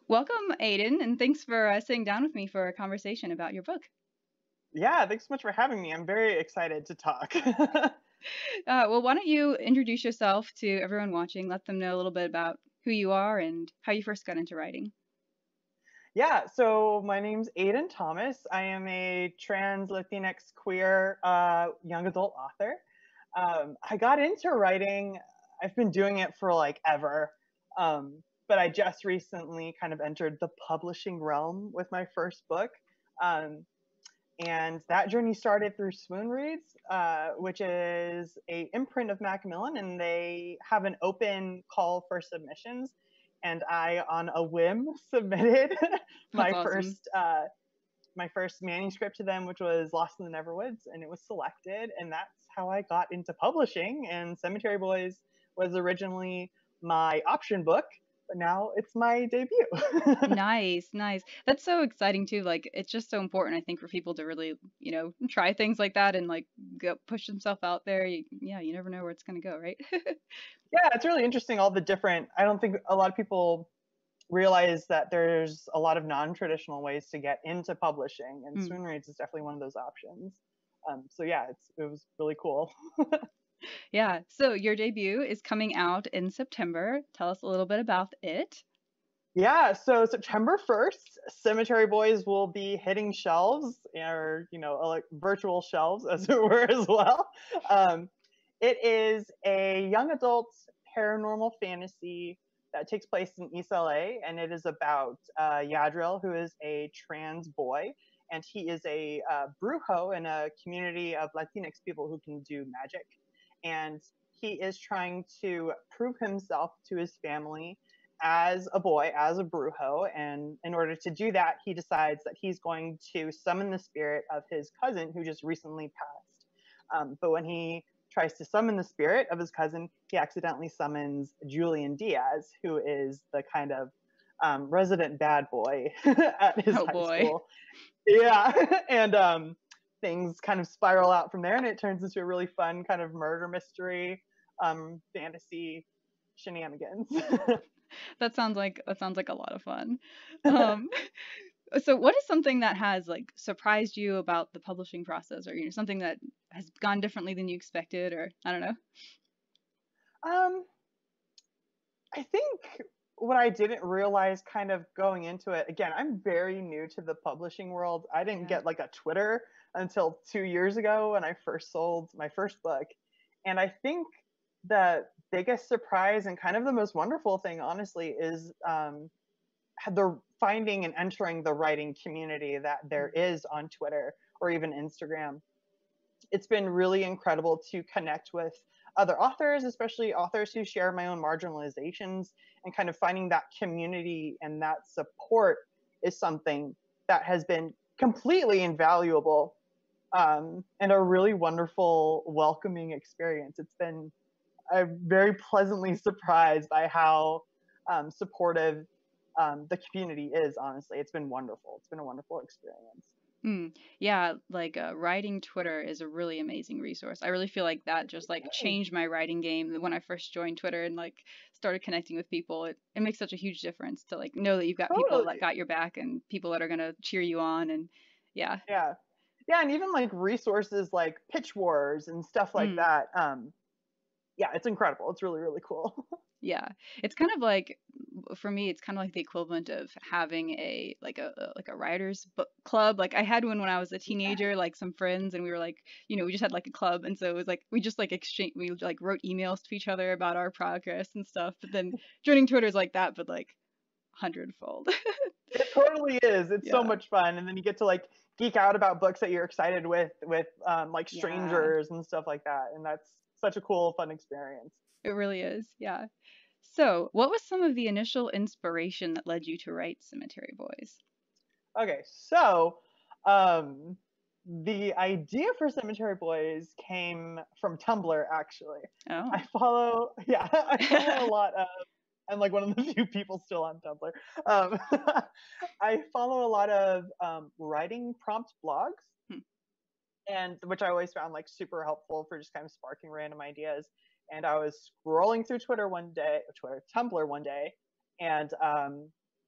Welcome, Aiden, and thanks for sitting down with me for a conversation about your book. Yeah, thanks so much for having me. I'm very excited to talk. Well, why don't you introduce yourself to everyone watching? Let them know a little bit about who you are and how you first got into writing. Yeah, so my name's Aiden Thomas. I am a trans Latinx queer young adult author. I got into writing, I've been doing it for like ever, but I just recently kind of entered the publishing realm with my first book. Um, and that journey started through Swoon Reads, which is a imprint of Macmillan, and they have an open call for submissions. And I, on a whim, submitted That's my awesome. first my first manuscript to them, which was Lost in the Neverwoods, and it was selected, and that's how I got into publishing. And Cemetery Boys was originally my option book, but now it's my debut. Nice, nice. That's so exciting too. Like, it's just so important, I think, for people to really, try things like that and like go push themselves out there. Yeah, you never know where it's gonna go, right? Yeah, it's really interesting. All the different. I don't think a lot of people realize that there's a lot of non-traditional ways to get into publishing, and Mm. Swoon Reads is definitely one of those options. So yeah, it was really cool. Yeah. So your debut is coming out in September. Tell us a little bit about it. Yeah, so September 1st, Cemetery Boys will be hitting shelves, or like virtual shelves, as it were, as well. Um, it is a young adult paranormal fantasy that takes place in East LA, and it is about Yadril, who is a trans boy, and he is a brujo in a community of Latinx people who can do magic, and he is trying to prove himself to his family as a boy, as a brujo, and in order to do that, he decides that he's going to summon the spirit of his cousin who just recently passed. But when he tries to summon the spirit of his cousin, he accidentally summons Julian Diaz, who is the kind of resident bad boy at his Oh high boy. school. Yeah, and things kind of spiral out from there, and it turns into a really fun kind of murder mystery, fantasy shenanigans. That sounds like a lot of fun. Um, so what is something that has like surprised you about the publishing process, or something that has gone differently than you expected, or I don't know. um, I think what I didn't realize kind of going into it, again, I'm very new to the publishing world. I didn't Yeah. get like a Twitter until 2 years ago when I first sold my first book. And I think the biggest surprise and kind of the most wonderful thing, honestly, is the finding and entering the writing community that there Mm. is on Twitter or even Instagram. It's been really incredible to connect with other authors, especially authors who share my own marginalizations, and kind of finding that community and that support is something that has been completely invaluable, and a really wonderful, welcoming experience. It's been I'm very pleasantly surprised by how supportive the community is. Honestly, it's been wonderful. It's been a wonderful experience. Mm. Yeah, like writing Twitter is a really amazing resource. I really feel like that just like changed my writing game when I first joined Twitter and like started connecting with people. It makes such a huge difference to like know that you've got people that Totally. got your back and people that are gonna cheer you on and yeah. Yeah. Yeah, and even like resources like pitch wars and stuff like Mm. that. Yeah, it's incredible. It's really, really cool. Yeah. It's kind of like for me it's kind of like the equivalent of having a writers book club. Like I had one when I was a Yeah. teenager, like some friends and we were like, we just had like a club and so it was like we just like exchange we like wrote emails to each other about our progress and stuff. But then joining Twitter is like that but like hundredfold. It totally is. It's so Yeah. much fun, and then you get to like geek out about books that you're excited with like Yeah. strangers and stuff like that, and that's such a cool, fun experience. It really is. Yeah. So, what was some of the initial inspiration that led you to write Cemetery Boys? Okay, so um, the idea for Cemetery Boys came from Tumblr, actually. Oh. Yeah, I follow a lot of, I'm like one of the few people still on Tumblr. Um, I follow a lot of writing prompt blogs, Hmm. and which I always found like super helpful for just kind of sparking random ideas. And I was scrolling through Tumblr one day, and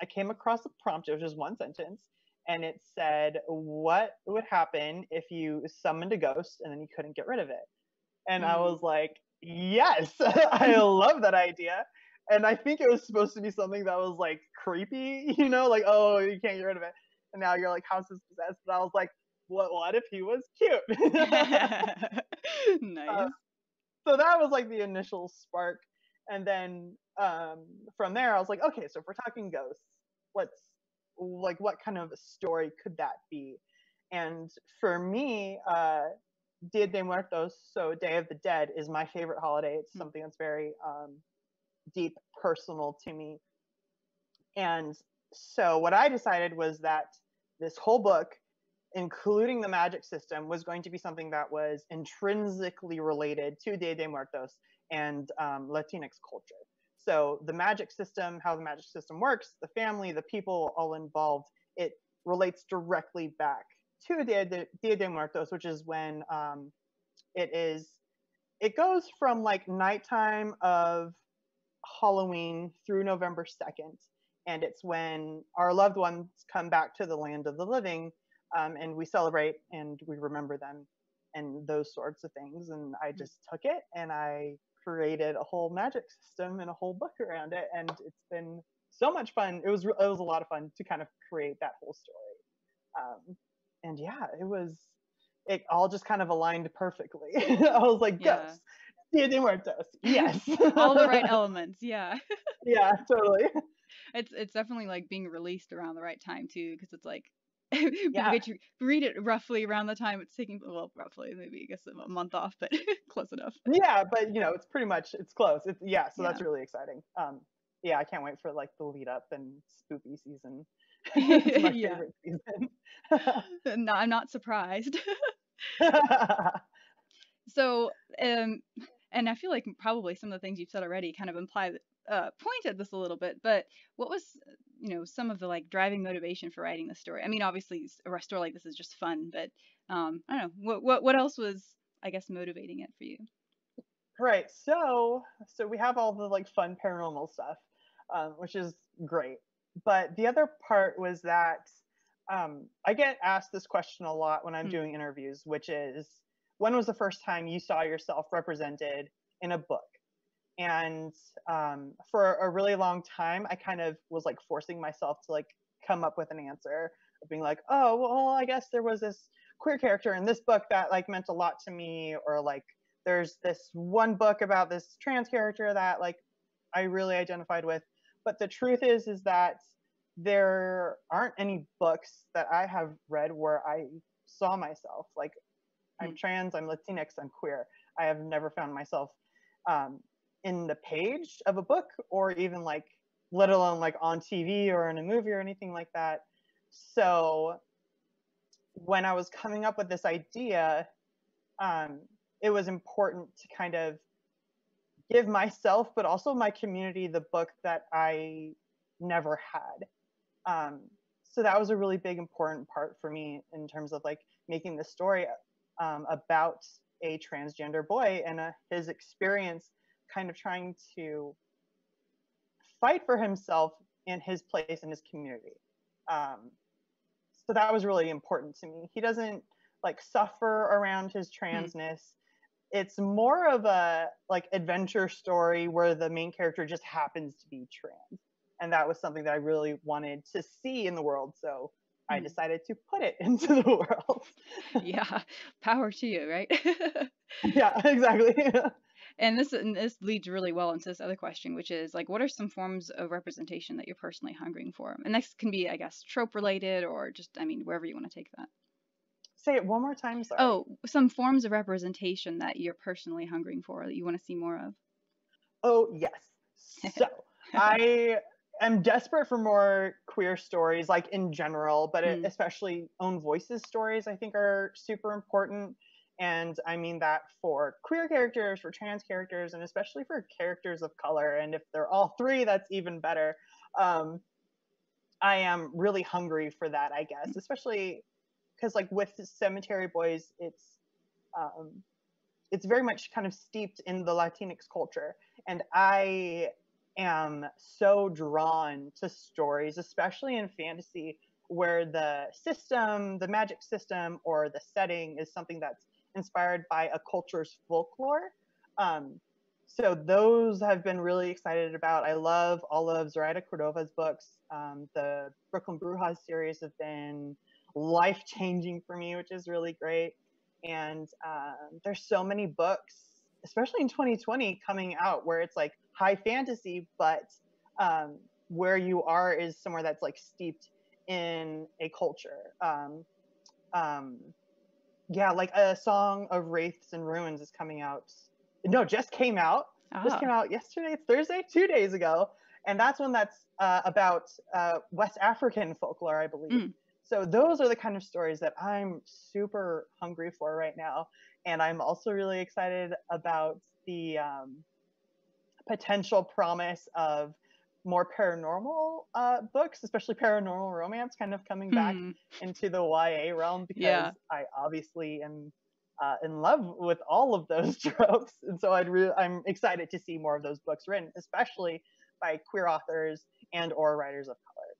I came across a prompt. It was just one sentence, and it said, "What would happen if you summoned a ghost and then you couldn't get rid of it?" And I Mm. was like, "Yes, I love that idea." And I think it was supposed to be something that was like creepy, like, oh, you can't get rid of it. And now you're like, house is possessed. But I was like, what if he was cute? Uh, Nice. so that was like the initial spark. And then from there, I was like, okay, so if we're talking ghosts, what's like, what kind of a story could that be? And for me, Dia de Muertos, so Day of the Dead, is my favorite holiday. It's Mm. something that's very deep, personal to me. And so what I decided was that this whole book, including the magic system, was going to be something that was intrinsically related to Dia de Muertos and Latinx culture. So the magic system, how the magic system works, the family, the people all involved, it relates directly back to Dia de Muertos, which is when it is it goes from like nighttime of Halloween through November 2nd. And it's when our loved ones come back to the land of the living, and we celebrate and we remember them and those sorts of things. And I just took it and I created a whole magic system and a whole book around it. And it's been so much fun. It was a lot of fun to kind of create that whole story. And yeah, it all just kind of aligned perfectly. I was like, Yeah. ghosts, Dia de Muertos, yes. All the right elements. Yeah. Yeah, totally. It's definitely like being released around the right time too, because it's like people Yeah, get to read it roughly around the time it's taking. Well, roughly, maybe I guess a month off, but close enough. yeah, but it's pretty much it's close. Yeah, so that's Yeah. really exciting. Yeah, I can't wait for like the lead up and spooky season. It's my Yeah. favorite season. No, I'm not surprised. So, and I feel like probably some of the things you've said already kind of imply that, point at this a little bit, but what was, some of the like driving motivation for writing the story? I mean, obviously, a story like this is just fun, but I don't know, what else was, I guess, motivating it for you? Right. So we have all the like fun paranormal stuff, which is great. But the other part was that I get asked this question a lot when I'm Hmm. doing interviews, which is, when was the first time you saw yourself represented in a book? And for a really long time, I kind of was like forcing myself to like come up with an answer of being like, oh, well, I guess there was this queer character in this book that like meant a lot to me, or like there's this one book about this trans character that like I really identified with. But the truth is that there aren't any books that I have read where I saw myself. Like, Hmm. I'm trans, I'm Latinx, I'm queer. I have never found myself um, in the page of a book, or even like, let alone like on TV or in a movie or anything like that. So when I was coming up with this idea, um, it was important to kind of give myself, but also my community, the book that I never had. Um, so that was a really big, important part for me in terms of like making the story about a transgender boy and his experience kind of trying to fight for himself and his place in his community. Um, so that was really important to me. He doesn't like suffer around his Hmm. transness. It's more of a like adventure story where the main character just happens to be trans. And that was something that I really wanted to see in the world. So I Hmm. decided to put it into the world. Yeah, power to you, right? Yeah, exactly. And this leads really well into this other question, which is like, what are some forms of representation that you're personally hungering for? And this can be, I guess, trope related or just, I mean, wherever you want to take that. Say it one more time, sorry. Oh, some forms of representation that you're personally hungering for that you want to see more of. Oh, yes. So I am desperate for more queer stories, like in general, but Hmm. especially own voices stories, I think are super important. And I mean that for queer characters, for trans characters, and especially for characters of color. And if they're all three, that's even better. Um, I am really hungry for that, I guess, especially because, like, with Cemetery Boys, um, it's very much kind of steeped in the Latinx culture. And I am so drawn to stories, especially in fantasy, where the magic system or the setting is something that's inspired by a culture's folklore. Um, so those have been really excited about. I love all of Zoraida Cordova's books. The Brooklyn Brujas series have been life changing for me, which is really great. And there's so many books, especially in 2020, coming out where it's like high fantasy, but um, where you are is somewhere that's like steeped in a culture. Um, yeah, like a Song of Wraiths and Ruins is coming out. No, just came out. Just Ah. came out yesterday. It's Thursday, 2 days ago, and that's one that's about West African folklore, I believe. Mm. So those are the kind of stories that I'm super hungry for right now, and I'm also really excited about the potential promise of more paranormal books, especially paranormal romance, kind of coming back Hmm. into the YA realm, because Yeah. I obviously am in love with all of those tropes, and so I'm excited to see more of those books written, especially by queer authors and or writers of color.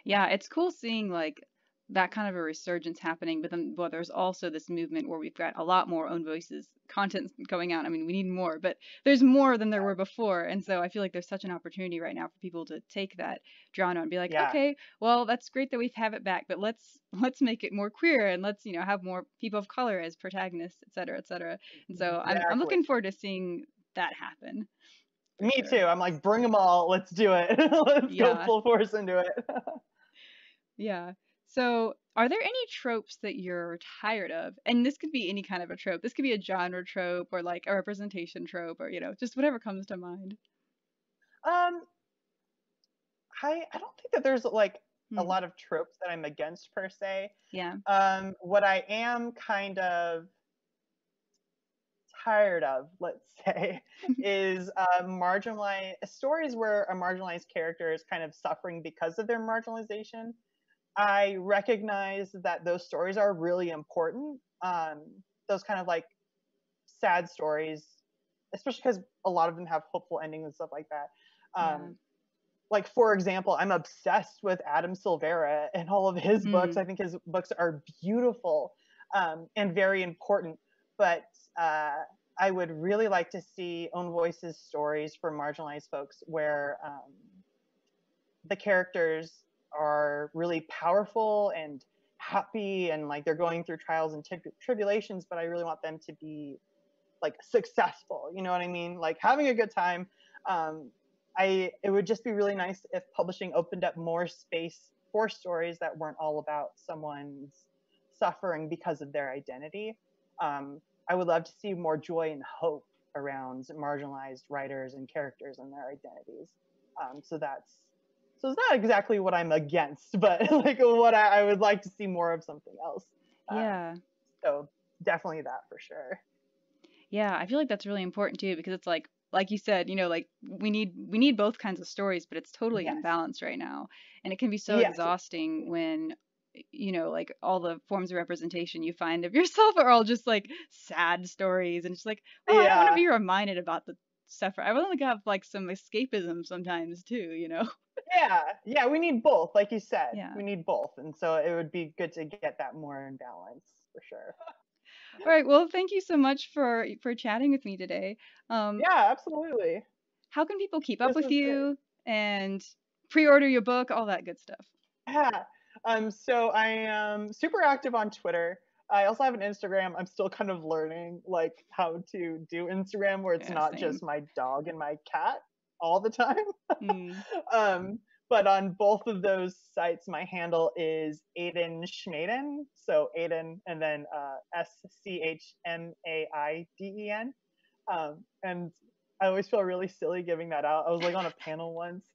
Yeah, it's cool seeing like that kind of a resurgence happening, but then well, there's also this movement where we've got a lot more own voices content going out. I mean, we need more, but there's more than there were before, and so I feel like there's such an opportunity right now for people to take that genre and be like, Yeah, okay, well, that's great that we have it back, but let's make it more queer and let's have more people of color as protagonists, et cetera, et cetera. And so I'm exactly. looking forward to seeing that happen for Me sure. too. I'm like, bring them all. Let's do it. Let's go Yeah. full force into it. Yeah. So, are there any tropes that you're tired of? And this could be any kind of a trope. This could be a genre trope or like a representation trope or, just whatever comes to mind. um, I don't think that there's like a Hmm. lot of tropes that I'm against per se. Yeah. What I am kind of tired of, let's say, is marginalized stories where a marginalized character is kind of suffering because of their marginalization. I recognize that those stories are really important. Those kind of like sad stories, especially because a lot of them have hopeful endings and stuff like that. Yeah. Like for example, I'm obsessed with Adam Silvera and all of his books. Hmm. I think his books are beautiful and very important. But I would really like to see own voices stories for marginalized folks where the characters are really powerful and happy and like they're going through trials and tribulations, but I really want them to be like successful. You know what I mean? Like having a good time. Um, it would just be really nice if publishing opened up more space for stories that weren't all about someone's suffering because of their identity. I would love to see more joy and hope around marginalized writers and characters and their identities. So it's not exactly what I'm against, but like what I would like to see more of something else. Um, Yeah. so definitely that for sure. Yeah, I feel like that's really important too because it's like you said, like we need both kinds of stories, but it's totally Yes. imbalanced right now. And it can be so Yes. exhausting when like all the forms of representation you find of yourself are all just like sad stories and just like, oh, I want to Yeah. be reminded about the suffering. I want to have like some escapism sometimes too. Yeah. Yeah. We need both, like you said. Yeah. We need both, and so it would be good to get that more in balance for sure. All right. Well, thank you so much for chatting with me today. Um, Yeah. Absolutely. how can people keep up This with was great. you and pre-order your book, all that good stuff? Yeah. So I am super active on Twitter. I also have an Instagram. I'm still kind of learning like how to do Instagram where it's Yeah, not same. just my dog and my cat all the time. Mm. um, but on both of those sites, my handle is Aiden Schmaiden. So Aiden and then SCHMAIDEN. And I always feel really silly giving that out. I was like on a panel once,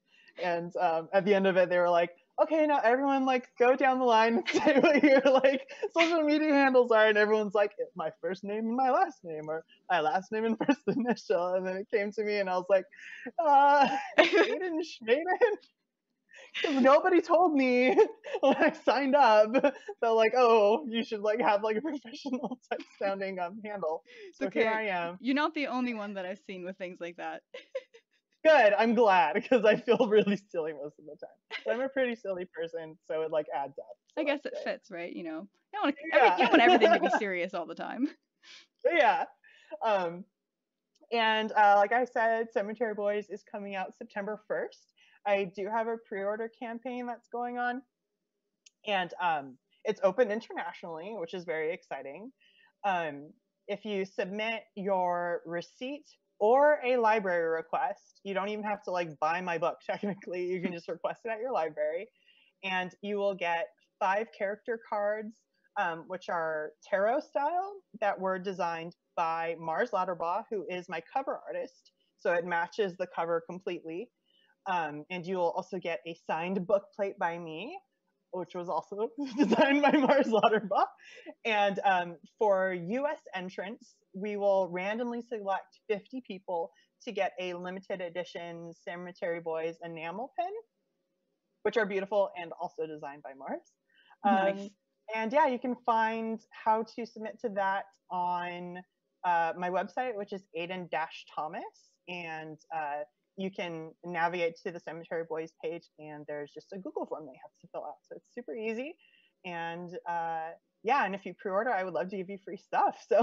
and at the end of it, they were like, "Okay, now everyone like go down the line and say what your like social media handles are," and everyone's like, "My first name and my last name, or my last name and first initial," and then it came to me, and I was like, Aiden Schmaden. Because nobody told me when I signed up that like, oh, you should like have like a professional type sounding handle. It's So here okay. I am. You're not the only one that I've seen with things like that. Good. I'm glad because I feel really silly most of the time. But I'm a pretty silly person, so it like adds up. So I guess that's it great. fits, right? You don't want everything to be Yeah. serious all the time. Yeah. Um, and like I said, Cemetery Boys is coming out September 1st. I do have a pre-order campaign that's going on, and it's open internationally, which is very exciting. Um, if you submit your receipt or a library request, you don't even have to like buy my book. Technically, you can just request it at your library, and you will get 5 character cards, which are tarot style, that were designed by Mars Ladderbaugh, who is my cover artist. So it matches the cover completely. And you will also get a signed book plate by me, which was also designed by Mars Lauterbach. And for US entrants, we will randomly select 50 people to get a limited edition Cemetery Boys enamel pin, which are beautiful and also designed by Mars. Nice. And yeah, you can find how to submit to that on my website, which is Aiden Thomas. And you can navigate to the Cemetery Boys page, and there's just a Google form that you have to fill out. So it's super easy. And yeah, and if you pre-order, I would love to give you free stuff. So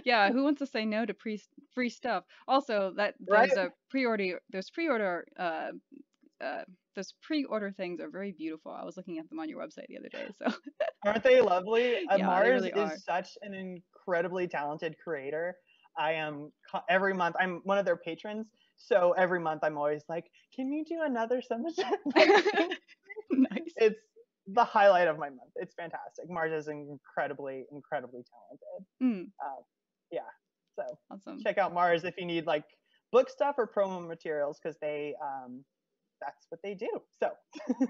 Yeah, who wants to say no to free stuff? Also, that right, uh, those pre-order things are very beautiful. I was looking at them on your website the other day. So aren't they lovely? yeah, they Mars really are. is such an incredibly talented creator. Every month I'm one of their patrons, so every month I'm always like, "Can you do another Cemetery Boys thing?" Nice. It's the highlight of my month. It's fantastic. Mars is incredibly, incredibly talented. Mm, Yeah, so awesome. check out Mars if you need like book stuff or promo materials because they that's what they do. So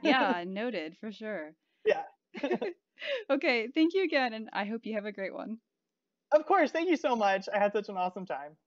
Yeah, noted for sure. yeah. Okay, thank you again, and I hope you have a great one. Of course, thank you so much. I had such an awesome time.